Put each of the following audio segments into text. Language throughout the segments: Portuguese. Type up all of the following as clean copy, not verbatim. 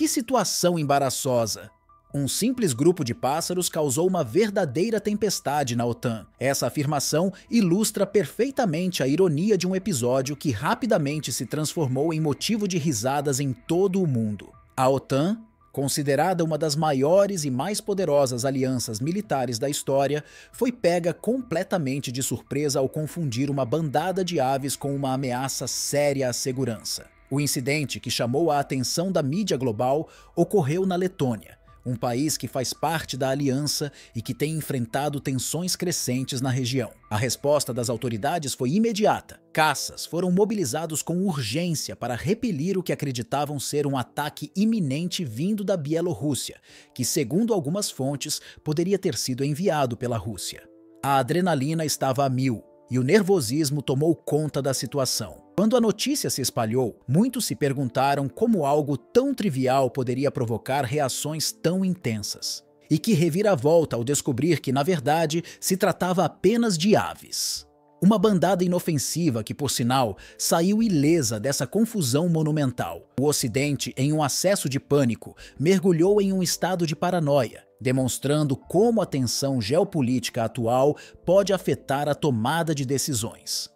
Que situação embaraçosa! Um simples grupo de pássaros causou uma verdadeira tempestade na OTAN. Essa afirmação ilustra perfeitamente a ironia de um episódio que rapidamente se transformou em motivo de risadas em todo o mundo. A OTAN, considerada uma das maiores e mais poderosas alianças militares da história, foi pega completamente de surpresa ao confundir uma bandada de aves com uma ameaça séria à segurança. O incidente, que chamou a atenção da mídia global, ocorreu na Letônia, um país que faz parte da aliança e que tem enfrentado tensões crescentes na região. A resposta das autoridades foi imediata. Caças foram mobilizados com urgência para repelir o que acreditavam ser um ataque iminente vindo da Bielorrússia, que, segundo algumas fontes, poderia ter sido enviado pela Rússia. A adrenalina estava a mil e o nervosismo tomou conta da situação. Quando a notícia se espalhou, muitos se perguntaram como algo tão trivial poderia provocar reações tão intensas. E que reviravolta ao descobrir que, na verdade, se tratava apenas de aves. Uma bandada inofensiva que, por sinal, saiu ilesa dessa confusão monumental. O Ocidente, em um acesso de pânico, mergulhou em um estado de paranoia, demonstrando como a tensão geopolítica atual pode afetar a tomada de decisões.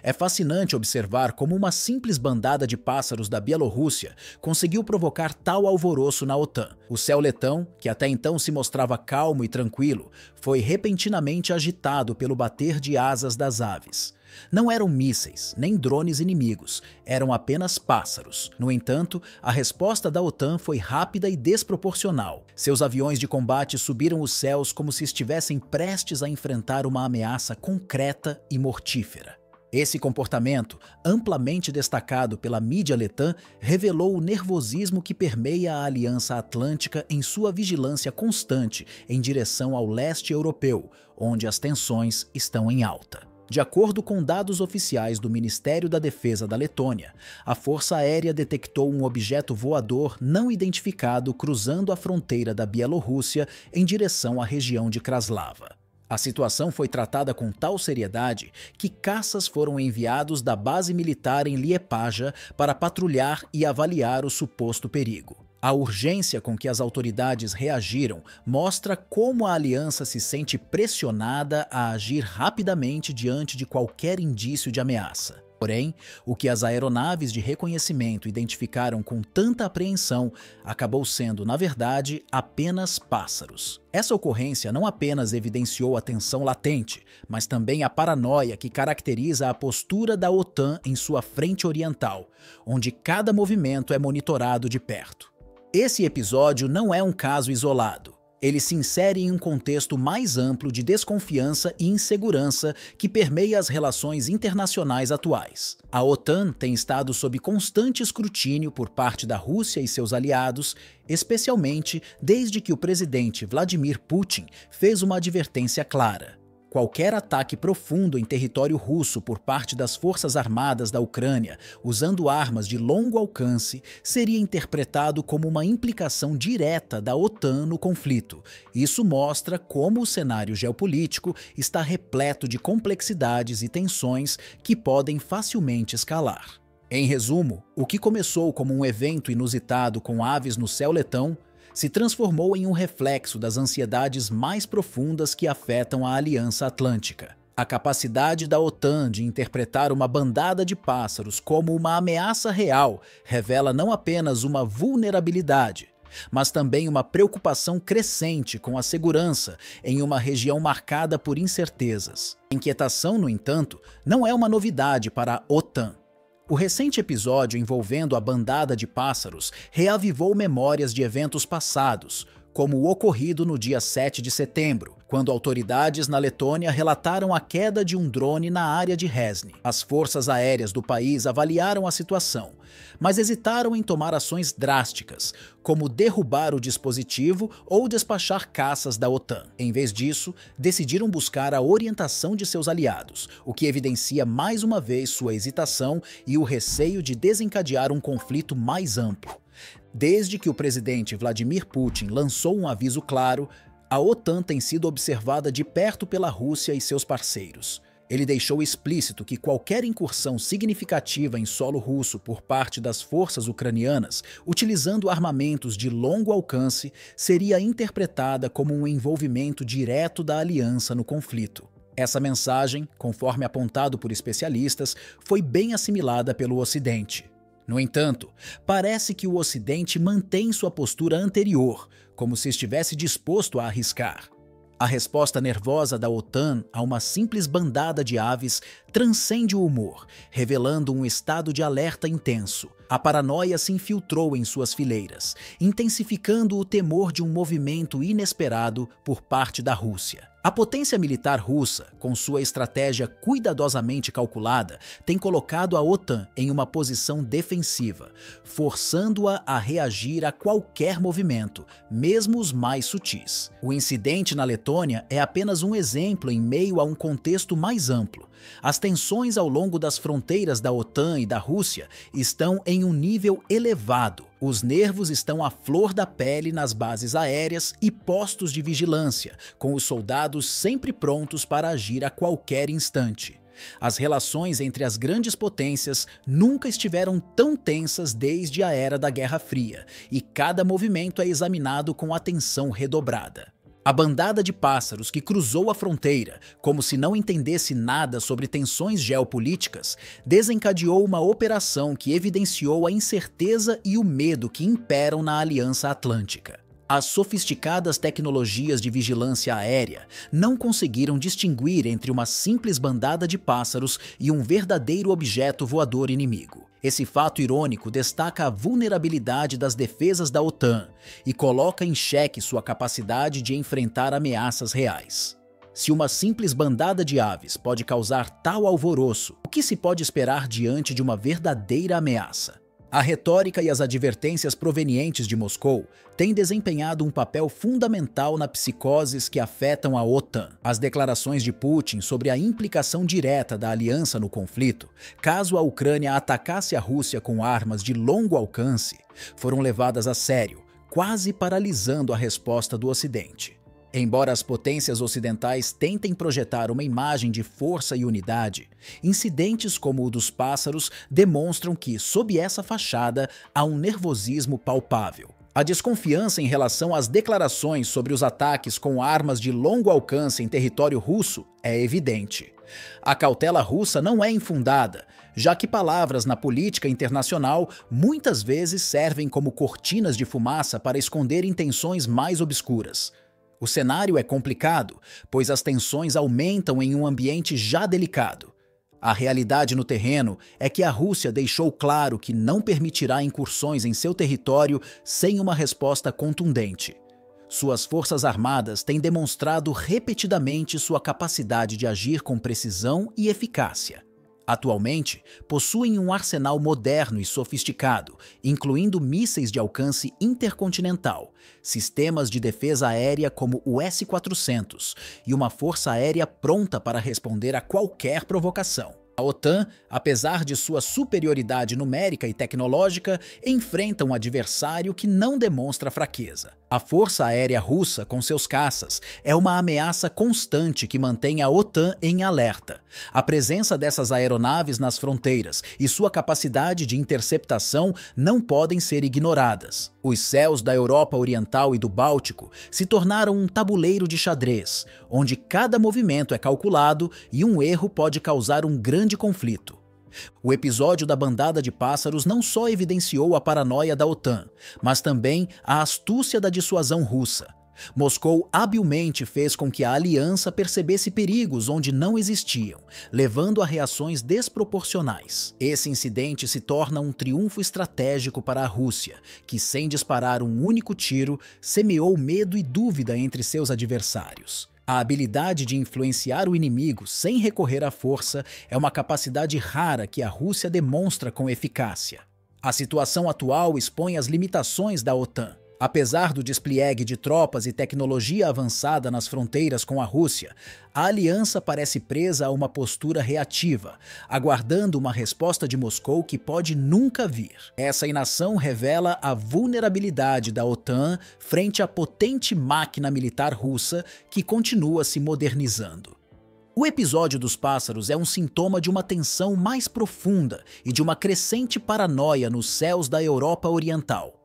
É fascinante observar como uma simples bandada de pássaros da Bielorrússia conseguiu provocar tal alvoroço na OTAN. O céu letão, que até então se mostrava calmo e tranquilo, foi repentinamente agitado pelo bater de asas das aves. Não eram mísseis, nem drones inimigos, eram apenas pássaros. No entanto, a resposta da OTAN foi rápida e desproporcional. Seus aviões de combate subiram os céus como se estivessem prestes a enfrentar uma ameaça concreta e mortífera. Esse comportamento, amplamente destacado pela mídia letã, revelou o nervosismo que permeia a Aliança Atlântica em sua vigilância constante em direção ao leste europeu, onde as tensões estão em alta. De acordo com dados oficiais do Ministério da Defesa da Letônia, a Força Aérea detectou um objeto voador não identificado cruzando a fronteira da Bielorrússia em direção à região de Kraslava. A situação foi tratada com tal seriedade que caças foram enviados da base militar em Liepaja para patrulhar e avaliar o suposto perigo. A urgência com que as autoridades reagiram mostra como a aliança se sente pressionada a agir rapidamente diante de qualquer indício de ameaça. Porém, o que as aeronaves de reconhecimento identificaram com tanta apreensão acabou sendo, na verdade, apenas pássaros. Essa ocorrência não apenas evidenciou a tensão latente, mas também a paranoia que caracteriza a postura da OTAN em sua frente oriental, onde cada movimento é monitorado de perto. Esse episódio não é um caso isolado. Ele se insere em um contexto mais amplo de desconfiança e insegurança que permeia as relações internacionais atuais. A OTAN tem estado sob constante escrutínio por parte da Rússia e seus aliados, especialmente desde que o presidente Vladimir Putin fez uma advertência clara. Qualquer ataque profundo em território russo por parte das forças armadas da Ucrânia, usando armas de longo alcance, seria interpretado como uma implicação direta da OTAN no conflito. Isso mostra como o cenário geopolítico está repleto de complexidades e tensões que podem facilmente escalar. Em resumo, o que começou como um evento inusitado com aves no céu letão se transformou em um reflexo das ansiedades mais profundas que afetam a Aliança Atlântica. A capacidade da OTAN de interpretar uma bandada de pássaros como uma ameaça real revela não apenas uma vulnerabilidade, mas também uma preocupação crescente com a segurança em uma região marcada por incertezas. A inquietação, no entanto, não é uma novidade para a OTAN. O recente episódio envolvendo a bandada de pássaros reavivou memórias de eventos passados, como o ocorrido no dia 7 de setembro, quando autoridades na Letônia relataram a queda de um drone na área de Resni. As forças aéreas do país avaliaram a situação, mas hesitaram em tomar ações drásticas, como derrubar o dispositivo ou despachar caças da OTAN. Em vez disso, decidiram buscar a orientação de seus aliados, o que evidencia mais uma vez sua hesitação e o receio de desencadear um conflito mais amplo. Desde que o presidente Vladimir Putin lançou um aviso claro, a OTAN tem sido observada de perto pela Rússia e seus parceiros. Ele deixou explícito que qualquer incursão significativa em solo russo por parte das forças ucranianas, utilizando armamentos de longo alcance, seria interpretada como um envolvimento direto da aliança no conflito. Essa mensagem, conforme apontado por especialistas, foi bem assimilada pelo Ocidente. No entanto, parece que o Ocidente mantém sua postura anterior, como se estivesse disposto a arriscar. A resposta nervosa da OTAN a uma simples bandada de aves transcende o humor, revelando um estado de alerta intenso. A paranoia se infiltrou em suas fileiras, intensificando o temor de um movimento inesperado por parte da Rússia. A potência militar russa, com sua estratégia cuidadosamente calculada, tem colocado a OTAN em uma posição defensiva, forçando-a a reagir a qualquer movimento, mesmo os mais sutis. O incidente na Letônia é apenas um exemplo em meio a um contexto mais amplo. As tensões ao longo das fronteiras da OTAN e da Rússia estão em um nível elevado. Os nervos estão à flor da pele nas bases aéreas e postos de vigilância, com os soldados sempre prontos para agir a qualquer instante. As relações entre as grandes potências nunca estiveram tão tensas desde a era da Guerra Fria, e cada movimento é examinado com atenção redobrada. A bandada de pássaros que cruzou a fronteira, como se não entendesse nada sobre tensões geopolíticas, desencadeou uma operação que evidenciou a incerteza e o medo que imperam na Aliança Atlântica. As sofisticadas tecnologias de vigilância aérea não conseguiram distinguir entre uma simples bandada de pássaros e um verdadeiro objeto voador inimigo. Esse fato irônico destaca a vulnerabilidade das defesas da OTAN e coloca em xeque sua capacidade de enfrentar ameaças reais. Se uma simples bandada de aves pode causar tal alvoroço, o que se pode esperar diante de uma verdadeira ameaça? A retórica e as advertências provenientes de Moscou têm desempenhado um papel fundamental na psicoses que afetam a OTAN. As declarações de Putin sobre a implicação direta da aliança no conflito, caso a Ucrânia atacasse a Rússia com armas de longo alcance, foram levadas a sério, quase paralisando a resposta do Ocidente. Embora as potências ocidentais tentem projetar uma imagem de força e unidade, incidentes como o dos pássaros demonstram que, sob essa fachada, há um nervosismo palpável. A desconfiança em relação às declarações sobre os ataques com armas de longo alcance em território russo é evidente. A cautela russa não é infundada, já que palavras na política internacional muitas vezes servem como cortinas de fumaça para esconder intenções mais obscuras. O cenário é complicado, pois as tensões aumentam em um ambiente já delicado. A realidade no terreno é que a Rússia deixou claro que não permitirá incursões em seu território sem uma resposta contundente. Suas forças armadas têm demonstrado repetidamente sua capacidade de agir com precisão e eficácia. Atualmente, possuem um arsenal moderno e sofisticado, incluindo mísseis de alcance intercontinental, sistemas de defesa aérea como o S-400 e uma força aérea pronta para responder a qualquer provocação. A OTAN, apesar de sua superioridade numérica e tecnológica, enfrenta um adversário que não demonstra fraqueza. A Força Aérea Russa, com seus caças, é uma ameaça constante que mantém a OTAN em alerta. A presença dessas aeronaves nas fronteiras e sua capacidade de interceptação não podem ser ignoradas. Os céus da Europa Oriental e do Báltico se tornaram um tabuleiro de xadrez, onde cada movimento é calculado e um erro pode causar um grande conflito. O episódio da bandada de pássaros não só evidenciou a paranoia da OTAN, mas também a astúcia da dissuasão russa. Moscou habilmente fez com que a aliança percebesse perigos onde não existiam, levando a reações desproporcionais. Esse incidente se torna um triunfo estratégico para a Rússia, que, sem disparar um único tiro, semeou medo e dúvida entre seus adversários. A habilidade de influenciar o inimigo sem recorrer à força é uma capacidade rara que a Rússia demonstra com eficácia. A situação atual expõe as limitações da OTAN. Apesar do despliegue de tropas e tecnologia avançada nas fronteiras com a Rússia, a aliança parece presa a uma postura reativa, aguardando uma resposta de Moscou que pode nunca vir. Essa inação revela a vulnerabilidade da OTAN frente à potente máquina militar russa que continua se modernizando. O episódio dos pássaros é um sintoma de uma tensão mais profunda e de uma crescente paranoia nos céus da Europa Oriental.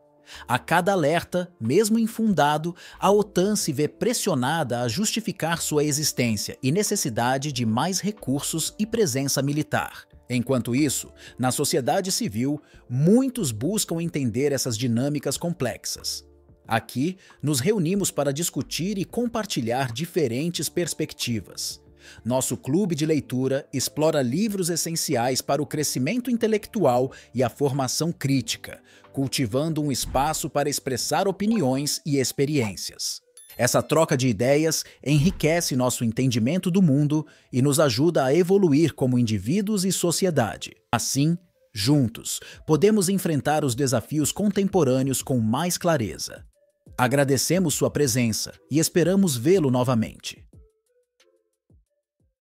A cada alerta, mesmo infundado, a OTAN se vê pressionada a justificar sua existência e necessidade de mais recursos e presença militar. Enquanto isso, na sociedade civil, muitos buscam entender essas dinâmicas complexas. Aqui, nos reunimos para discutir e compartilhar diferentes perspectivas. Nosso clube de leitura explora livros essenciais para o crescimento intelectual e a formação crítica, cultivando um espaço para expressar opiniões e experiências. Essa troca de ideias enriquece nosso entendimento do mundo e nos ajuda a evoluir como indivíduos e sociedade. Assim, juntos, podemos enfrentar os desafios contemporâneos com mais clareza. Agradecemos sua presença e esperamos vê-lo novamente.